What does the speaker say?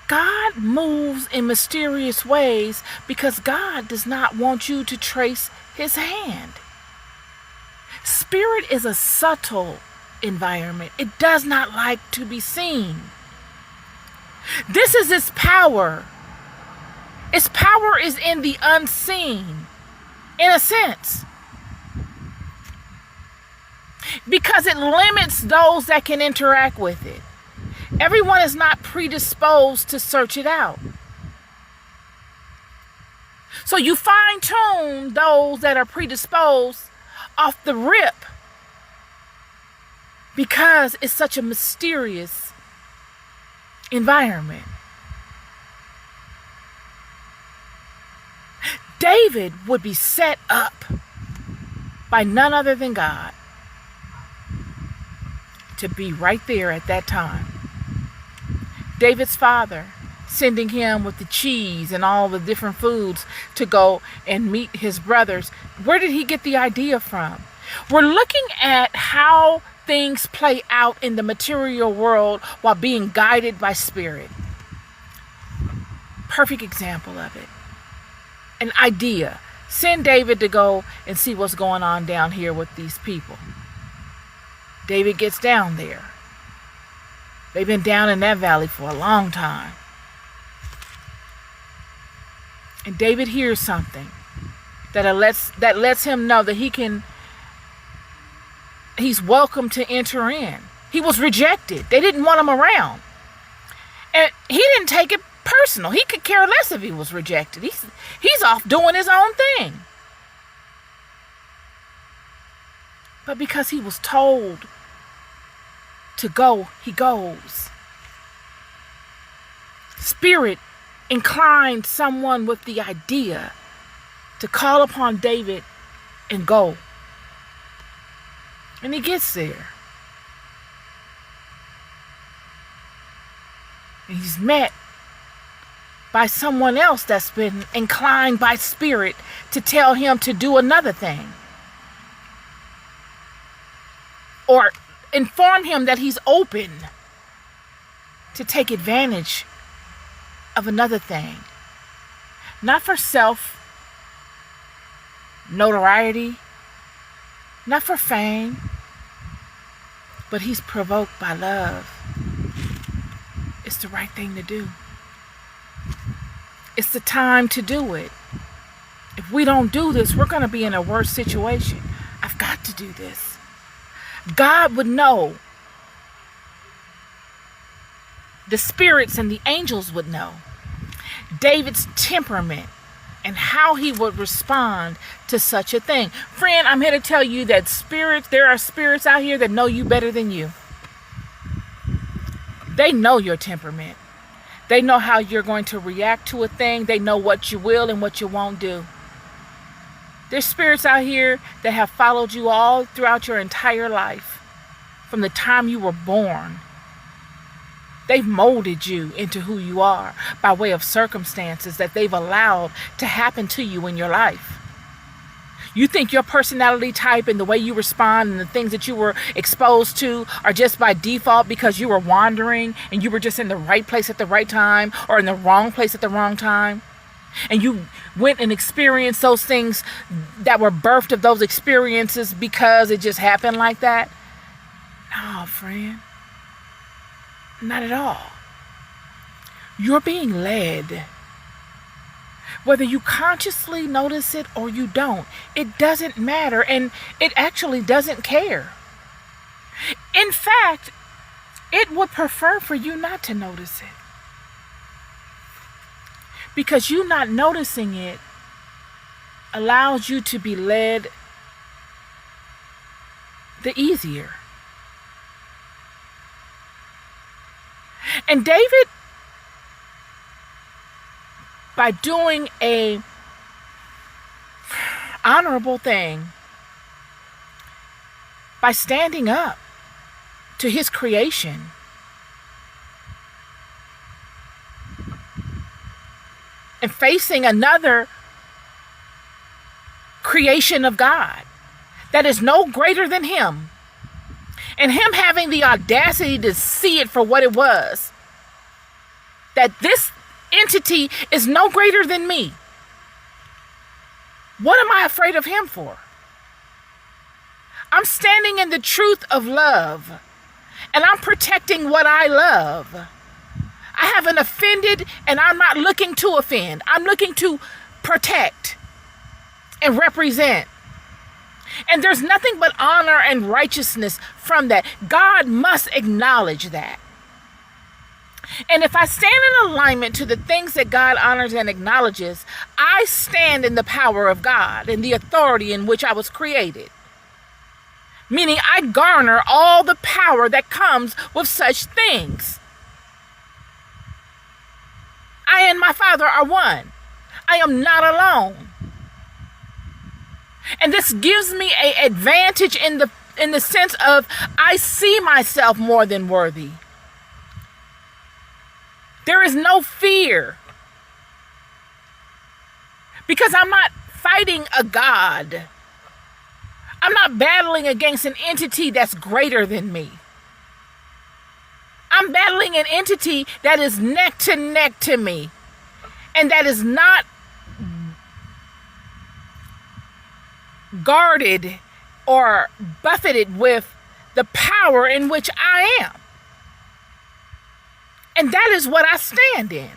God moves in mysterious ways because God does not want you to trace his hand. Spirit is a subtle environment. It does not like to be seen. This is its power. Its power is in the unseen, in a sense, because it limits those that can interact with it. Everyone is not predisposed to search it out. So you fine-tune those that are predisposed off the rip because it's such a mysterious environment. David would be set up by none other than God to be right there at that time. David's father sending him with the cheese and all the different foods to go and meet his brothers. Where did he get the idea from? We're looking at how things play out in the material world while being guided by spirit. Perfect example of it. An idea. Send David to go and see what's going on down here with these people. David gets down there. They've been down in that valley for a long time. And David hears something that lets him know that he's welcome to enter in. He was rejected. They didn't want him around. And he didn't take it personal. He could care less if he was rejected. He's off doing his own thing. But because he was told to go, he goes. Spirit inclined someone with the idea to call upon David and go. And he gets there. And he's met by someone else that's been inclined by spirit to tell him to do another thing. Or inform him that he's open to take advantage of another thing. Not for self notoriety, not for fame, but he's provoked by love. It's the right thing to do. It's the time to do it. If we don't do this, we're going to be in a worse situation. I've got to do this. God would know. The spirits and the angels would know David's temperament and how he would respond to such a thing. Friend, I'm here to tell you that there are spirits out here that know you better than you. They know your temperament. They know how you're going to react to a thing. They know what you will and what you won't do. There's spirits out here that have followed you all throughout your entire life, from the time you were born. They've molded you into who you are by way of circumstances that they've allowed to happen to you in your life. You think your personality type and the way you respond and the things that you were exposed to are just by default because you were wandering and you were just in the right place at the right time or in the wrong place at the wrong time. And you went and experienced those things that were birthed of those experiences because it just happened like that. No, friend. Not at all. You're being led. Whether you consciously notice it or you don't, it doesn't matter, and it actually doesn't care. In fact, it would prefer for you not to notice it. Because you not noticing it allows you to be led the easier. And David, by doing a honorable thing, by standing up to his creation, and facing another creation of God that is no greater than him, and him having the audacity to see it for what it was, that this entity is no greater than me, what am I afraid of him for? I'm standing in the truth of love, and I'm protecting what I love. I haven't offended, and I'm not looking to offend. I'm looking to protect and represent. And there's nothing but honor and righteousness from that. God must acknowledge that. And if I stand in alignment to the things that God honors and acknowledges, I stand in the power of God and the authority in which I was created. Meaning I garner all the power that comes with such things. I and my Father are one. I am not alone. And this gives me an advantage in the sense of I see myself more than worthy. There is no fear. Because I'm not fighting a God. I'm not battling against an entity that's greater than me. I'm battling an entity that is neck to me, and that is not guarded or buffeted with the power in which I am. And that is what I stand in.